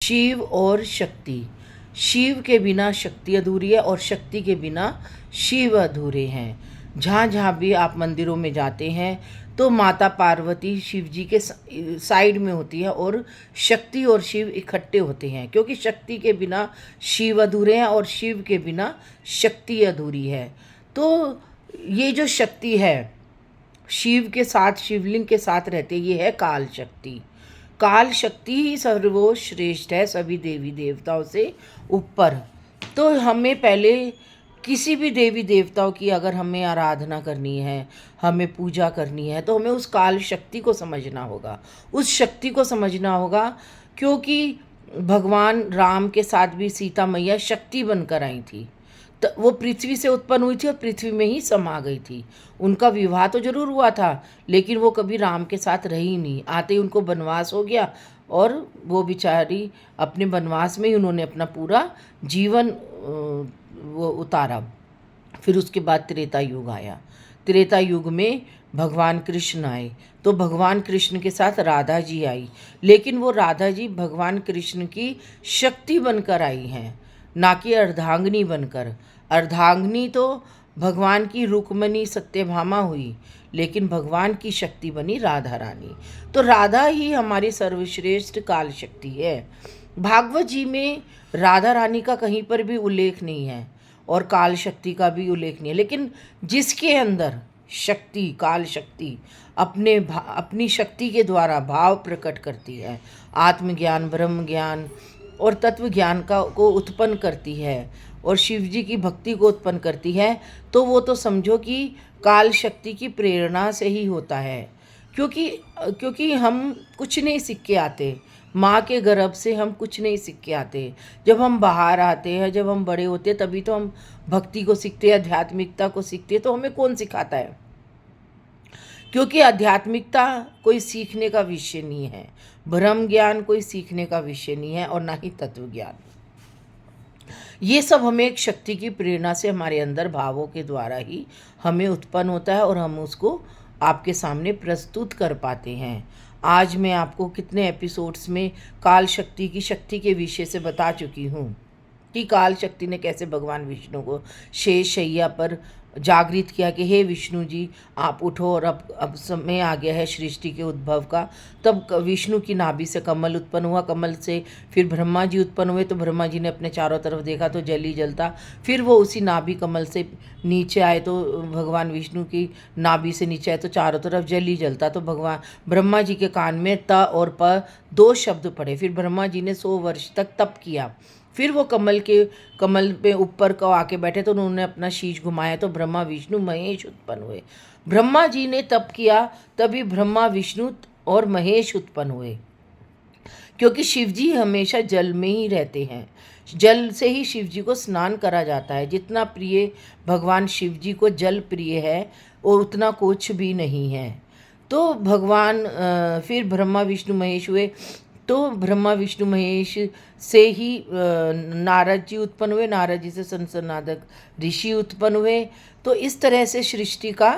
शिव और शक्ति। शिव के बिना शक्ति अधूरी है और शक्ति के बिना शिव अधूरे हैं। जहाँ जहाँ भी आप मंदिरों में जाते हैं तो माता पार्वती शिव जी के साइड में होती है और शक्ति और शिव इकट्ठे होते हैं, क्योंकि शक्ति के बिना शिव अधूरे हैं और शिव के बिना शक्ति अधूरी है। तो ये जो शक्ति है शिव के साथ, शिवलिंग के साथ रहते, ये है काल शक्ति। काल शक्ति ही सर्वश्रेष्ठ है सभी देवी देवताओं से ऊपर। तो हमें पहले किसी भी देवी देवताओं की अगर हमें आराधना करनी है, हमें पूजा करनी है, तो हमें उस काल शक्ति को समझना होगा, उस शक्ति को समझना होगा। क्योंकि भगवान राम के साथ भी सीता मैया शक्ति बनकर आई थी। तो वो पृथ्वी से उत्पन्न हुई थी और पृथ्वी में ही समा गई थी। उनका विवाह तो जरूर हुआ था, लेकिन वो कभी राम के साथ रही नहीं। आते ही उनको वनवास हो गया और वो बेचारी अपने वनवास में ही उन्होंने अपना पूरा जीवन वो उतारा। फिर उसके बाद त्रेता युग आया। त्रेता युग में भगवान कृष्ण आए, तो भगवान कृष्ण के साथ राधा जी आई, लेकिन वो राधा जी भगवान कृष्ण की शक्ति बनकर आई हैं, ना कि अर्धांगिनी बनकर। अर्धांगिनी तो भगवान की रुक्मणी सत्यभामा हुई, लेकिन भगवान की शक्ति बनी राधा रानी। तो राधा ही हमारी सर्वश्रेष्ठ काल शक्ति है। भागवत जी में राधा रानी का कहीं पर भी उल्लेख नहीं है और काल शक्ति का भी उल्लेख नहीं है, लेकिन जिसके अंदर शक्ति, काल शक्ति अपनी शक्ति के द्वारा भाव प्रकट करती है, आत्मज्ञान, ब्रह्म ज्ञान और तत्व ज्ञान को उत्पन्न करती है और शिव जी की भक्ति को उत्पन्न करती है, तो वो तो समझो कि काल शक्ति की प्रेरणा से ही होता है। क्योंकि हम कुछ नहीं सीख के आते, माँ के गर्भ से हम कुछ नहीं सीख के आते। जब हम बाहर आते हैं, जब हम बड़े होते हैं, तभी तो हम भक्ति को सीखते हैं, आध्यात्मिकता को सीखते हैं। तो हमें कौन सिखाता है? क्योंकि आध्यात्मिकता कोई सीखने का विषय नहीं है, ब्रह्म ज्ञान कोई सीखने का विषय नहीं है, और ना ही तत्व ज्ञान। ये सब हमें एक शक्ति की प्रेरणा से हमारे अंदर भावों के द्वारा ही हमें उत्पन्न होता है और हम उसको आपके सामने प्रस्तुत कर पाते हैं। आज मैं आपको कितने एपिसोड्स में काल शक्ति की शक्ति के विषय से बता चुकी हूँ कि काल शक्ति ने कैसे भगवान विष्णु को शेष शैया पर जागृत किया कि हे विष्णु जी, आप उठो और अब समय आ गया है सृष्टि के उद्भव का। तब विष्णु की नाभि से कमल उत्पन्न हुआ, कमल से फिर ब्रह्मा जी उत्पन्न हुए। तो ब्रह्मा जी ने अपने चारों तरफ देखा तो जल ही जलता। फिर वो उसी नाभि कमल से नीचे आए, तो भगवान विष्णु की नाभि से नीचे आए तो चारों तरफ जल ही जलता। तो भगवान ब्रह्मा जी के कान में त और प दो शब्द पड़े। फिर ब्रह्मा जी ने 100 वर्ष तक तप किया। फिर वो कमल पे ऊपर को आके बैठे, तो उन्होंने अपना शीश घुमाया, तो ब्रह्मा विष्णु महेश उत्पन्न हुए। ब्रह्मा जी ने तप किया, तभी ब्रह्मा विष्णु और महेश उत्पन्न हुए। क्योंकि शिव जी हमेशा जल में ही रहते हैं, जल से ही शिव जी को स्नान करा जाता है। जितना प्रिय भगवान शिव जी को जल प्रिय है और उतना कुछ भी नहीं है। तो भगवान फिर ब्रह्मा विष्णु महेश हुए। तो ब्रह्मा विष्णु महेश से ही नारद जी उत्पन्न हुए, नारद जी से सनसनादक ऋषि उत्पन्न हुए। तो इस तरह से सृष्टि का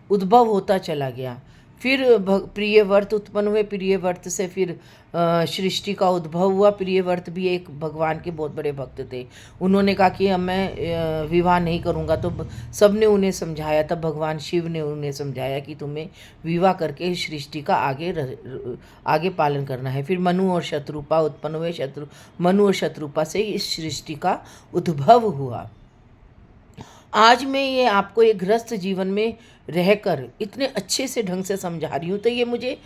उद्भव होता चला गया। फिर प्रियव्रत उत्पन्न हुए, प्रियव्रत से फिर सृष्टि का उद्भव हुआ। प्रियव्रत भी एक भगवान के बहुत बड़े भक्त थे। उन्होंने कहा कि अब मैं विवाह नहीं करूँगा, तो सब ने उन्हें समझाया। तब भगवान शिव ने उन्हें समझाया कि तुम्हें विवाह करके सृष्टि का आगे पालन करना है। फिर मनु और शत्रुपा उत्पन्न हुए। मनु और शत्रुपा से इस सृष्टि का उद्भव हुआ। आज मैं ये आपको एक गृहस्थ जीवन में रहकर इतने अच्छे से ढंग से समझा रही हूँ, तो ये मुझे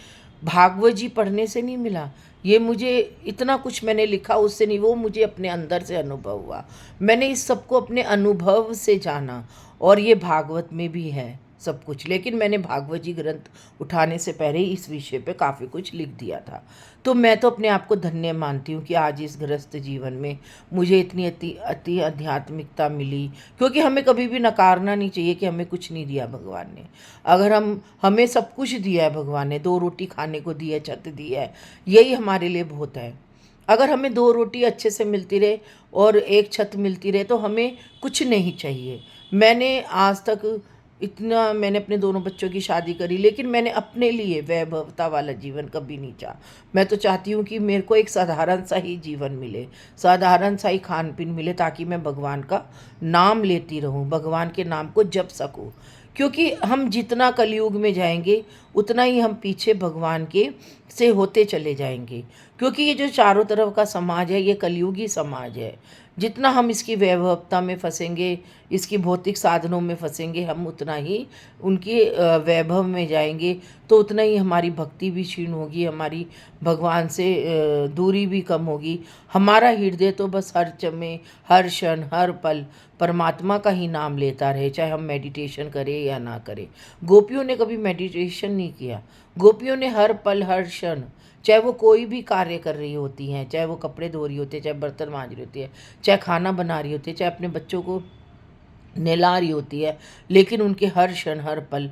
भागवत जी पढ़ने से नहीं मिला। ये मुझे इतना कुछ मैंने लिखा उससे नहीं, वो मुझे अपने अंदर से अनुभव हुआ। मैंने इस सबको अपने अनुभव से जाना, और ये भागवत में भी है सब कुछ। लेकिन मैंने भागवत जी ग्रंथ उठाने से पहले ही इस विषय पे काफ़ी कुछ लिख दिया था। तो मैं तो अपने आप को धन्य मानती हूँ कि आज इस गृहस्थ जीवन में मुझे इतनी अति आध्यात्मिकता मिली। क्योंकि हमें कभी भी नकारना नहीं चाहिए कि हमें कुछ नहीं दिया भगवान ने। अगर हमें सब कुछ दिया है भगवान ने, 2 रोटी खाने को दी है, छत दी है, यही हमारे लिए बहुत है। अगर हमें 2 रोटी अच्छे से मिलती रहे और 1 छत मिलती रहे, तो हमें कुछ नहीं चाहिए। मैंने आज तक इतना मैंने अपने दोनों बच्चों की शादी करी, लेकिन मैंने अपने लिए वैभवता वाला जीवन कभी नहीं चाहा। मैं तो चाहती हूँ कि मेरे को एक साधारण सा ही जीवन मिले, साधारण सा ही खान पीन मिले, ताकि मैं भगवान का नाम लेती रहूँ, भगवान के नाम को जप सकूँ। क्योंकि हम जितना कलयुग में जाएंगे उतना ही हम पीछे भगवान के से होते चले जाएंगे। क्योंकि ये जो चारों तरफ का समाज है, ये कलयुगी समाज है। जितना हम इसकी वैभवता में फंसेंगे, इसकी भौतिक साधनों में फंसेंगे, हम उतना ही उनके वैभव में जाएंगे, तो उतना ही हमारी भक्ति भी क्षीण होगी, हमारी भगवान से दूरी भी कम होगी। हमारा हृदय तो बस हर समय, हर क्षण, हर पल परमात्मा का ही नाम लेता रहे, चाहे हम मेडिटेशन करें या ना करें। गोपियों ने कभी मेडिटेशन नहीं किया। गोपियों ने हर पल, हर क्षण, चाहे वो कोई भी कार्य कर रही होती हैं, चाहे वो कपड़े धो रही होती है, चाहे बर्तन मांज रही होती है, चाहे खाना बना रही होती है, चाहे अपने बच्चों को नहला रही होती है, लेकिन उनके हर क्षण, हर पल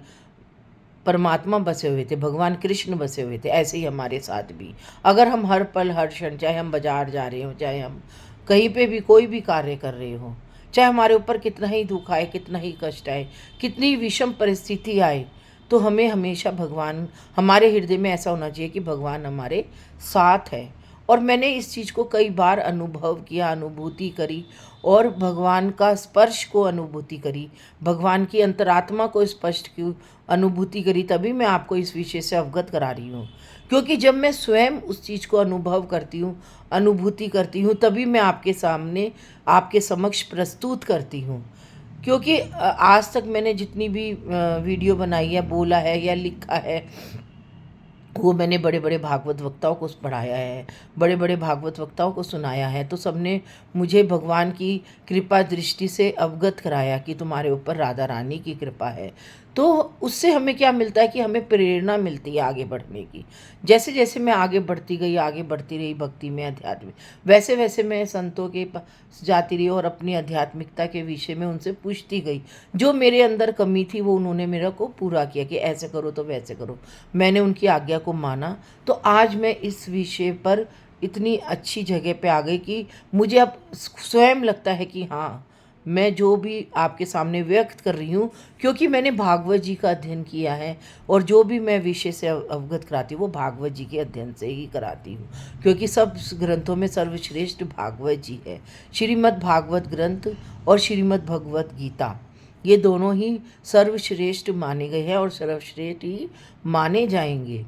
परमात्मा बसे हुए थे, भगवान कृष्ण बसे हुए थे। ऐसे ही हमारे साथ भी अगर हम हर पल, हर क्षण, चाहे हम बाजार जा रहे हों, चाहे हम कहीं पे भी कोई भी कार्य कर रहे हों, चाहे हमारे ऊपर कितना ही दुख आए, कितना ही कष्ट आए, कितनी विषम परिस्थिति आए, तो हमें हमेशा भगवान, हमारे हृदय में ऐसा होना चाहिए कि भगवान हमारे साथ है। और मैंने इस चीज़ को कई बार अनुभव किया, अनुभूति करी, और भगवान का स्पर्श को अनुभूति करी, भगवान की अंतरात्मा को स्पष्ट की अनुभूति करी। तभी मैं आपको इस विषय से अवगत करा रही हूँ। क्योंकि जब मैं स्वयं उस चीज़ को अनुभव करती हूँ, अनुभूति करती हूँ, तभी मैं आपके सामने, आपके समक्ष प्रस्तुत करती हूँ। क्योंकि आज तक मैंने जितनी भी वीडियो बनाई है, बोला है या लिखा है, वो मैंने बड़े बड़े भागवत वक्ताओं को पढ़ाया है, बड़े बड़े भागवत वक्ताओं को सुनाया है। तो सबने मुझे भगवान की कृपा दृष्टि से अवगत कराया कि तुम्हारे ऊपर राधा रानी की कृपा है। तो उससे हमें क्या मिलता है कि हमें प्रेरणा मिलती है आगे बढ़ने की। जैसे जैसे मैं आगे बढ़ती गई, आगे बढ़ती रही भक्ति में, अध्यात्म में, वैसे वैसे मैं संतों के पास जाती रही और अपनी आध्यात्मिकता के विषय में उनसे पूछती गई। जो मेरे अंदर कमी थी वो उन्होंने मेरा को पूरा किया कि ऐसे करो तो वैसे करो। मैंने उनकी आज्ञा को माना, तो आज मैं इस विषय पर इतनी अच्छी जगह पे आ गई कि मुझे अब स्वयं लगता है कि हाँ, मैं जो भी आपके सामने व्यक्त कर रही हूँ, क्योंकि मैंने भागवत जी का अध्ययन किया है, और जो भी मैं विषय से अवगत कराती हूँ वो भागवत जी के अध्ययन से ही कराती हूँ। क्योंकि सब ग्रंथों में सर्वश्रेष्ठ भागवत जी है। श्रीमद् भागवत ग्रंथ और श्रीमद् भगवत गीता, ये दोनों ही सर्वश्रेष्ठ माने गए हैं और सर्वश्रेष्ठ ही माने जाएंगे।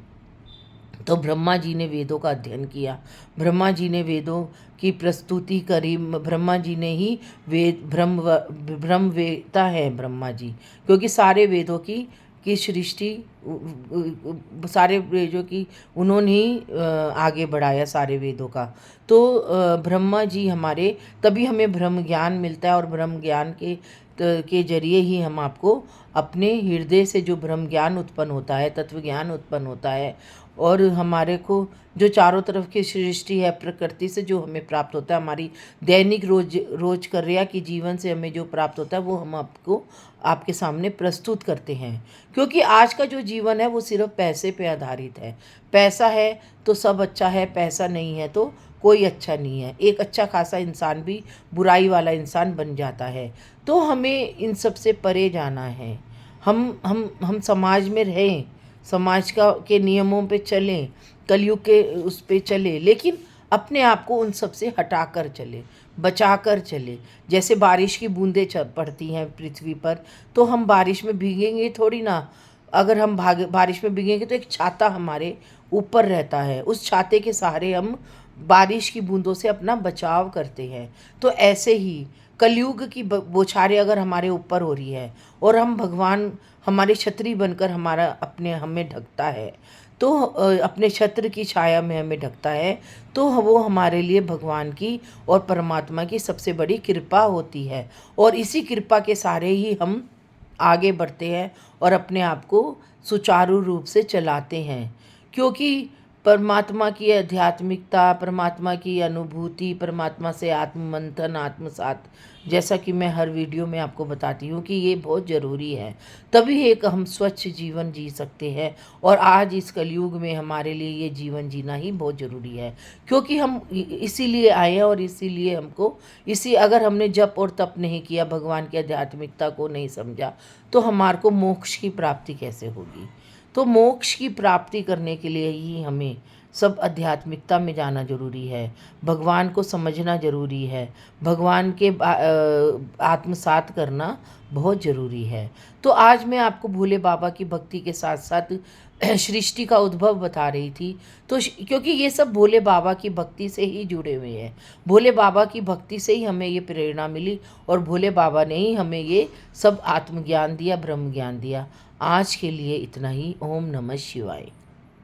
तो ब्रह्मा जी ने वेदों का अध्ययन किया, ब्रह्मा जी ने वेदों की प्रस्तुति करी, ब्रह्मा जी ने ही वेद ब्रह्मवेत्ता है ब्रह्मा जी। क्योंकि सारे वेदों की सृष्टि, सारे वेदों की उन्होंने ही आगे बढ़ाया, सारे वेदों का। तो ब्रह्मा जी हमारे, तभी हमें ब्रह्म ज्ञान मिलता है, और ब्रह्म ज्ञान के जरिए ही हम आपको अपने हृदय से जो ब्रह्म ज्ञान उत्पन्न होता है, तत्व ज्ञान उत्पन्न होता है, और हमारे को जो चारों तरफ की सृष्टि है, प्रकृति से जो हमें प्राप्त होता है, हमारी दैनिक रोजकर्या की जीवन से हमें जो प्राप्त होता है, वो हम आपको, आपके सामने प्रस्तुत करते हैं। क्योंकि आज का जो जीवन है वो सिर्फ पैसे पे आधारित है। पैसा है तो सब अच्छा है, पैसा नहीं है तो कोई अच्छा नहीं है। एक अच्छा खासा इंसान भी बुराई वाला इंसान बन जाता है। तो हमें इन सब से परे जाना है। हम समाज में रहें, समाज के नियमों पे चलें, कलयुग के उस पे चले, लेकिन अपने आप को उन सब से हटा कर चले, बचा कर चले। जैसे बारिश की बूंदें पड़ती हैं पृथ्वी पर, तो हम बारिश में भीगेंगे थोड़ी ना। अगर हम बारिश में भीगेंगे तो एक छाता हमारे ऊपर रहता है, उस छाते के सहारे हम बारिश की बूंदों से अपना बचाव करते हैं। तो ऐसे ही कलयुग की बौछारें अगर हमारे ऊपर हो रही है, और हम भगवान हमारे छतरी बनकर हमारा अपने हमें ढकता है, तो अपने छत्र की छाया में हमें ढकता है, तो वो हमारे लिए भगवान की और परमात्मा की सबसे बड़ी कृपा होती है। और इसी कृपा के सहारे ही हम आगे बढ़ते हैं और अपने आप को सुचारू रूप से चलाते हैं। क्योंकि परमात्मा की आध्यात्मिकता, परमात्मा की अनुभूति, परमात्मा से आत्ममंथन, आत्मसात, जैसा कि मैं हर वीडियो में आपको बताती हूँ कि ये बहुत ज़रूरी है। तभी एक हम स्वच्छ जीवन जी सकते हैं, और आज इस कलयुग में हमारे लिए ये जीवन जीना ही बहुत ज़रूरी है, क्योंकि हम इसीलिए आए हैं, और इसीलिए हमको अगर हमने जप और तप नहीं किया, भगवान की आध्यात्मिकता को नहीं समझा, तो हमारे को मोक्ष की प्राप्ति कैसे होगी। तो मोक्ष की प्राप्ति करने के लिए ही हमें सब आध्यात्मिकता में जाना जरूरी है, भगवान को समझना जरूरी है, भगवान के आत्मसात करना बहुत ज़रूरी है। तो आज मैं आपको भोले बाबा की भक्ति के साथ साथ सृष्टि का उद्भव बता रही थी। तो क्योंकि ये सब भोले बाबा की भक्ति से ही जुड़े हुए हैं, भोले बाबा की भक्ति से ही हमें ये प्रेरणा मिली, और भोले बाबा ने ही हमें ये सब आत्मज्ञान दिया, ब्रह्म ज्ञान दिया। आज के लिए इतना ही। ओम नमः शिवाय।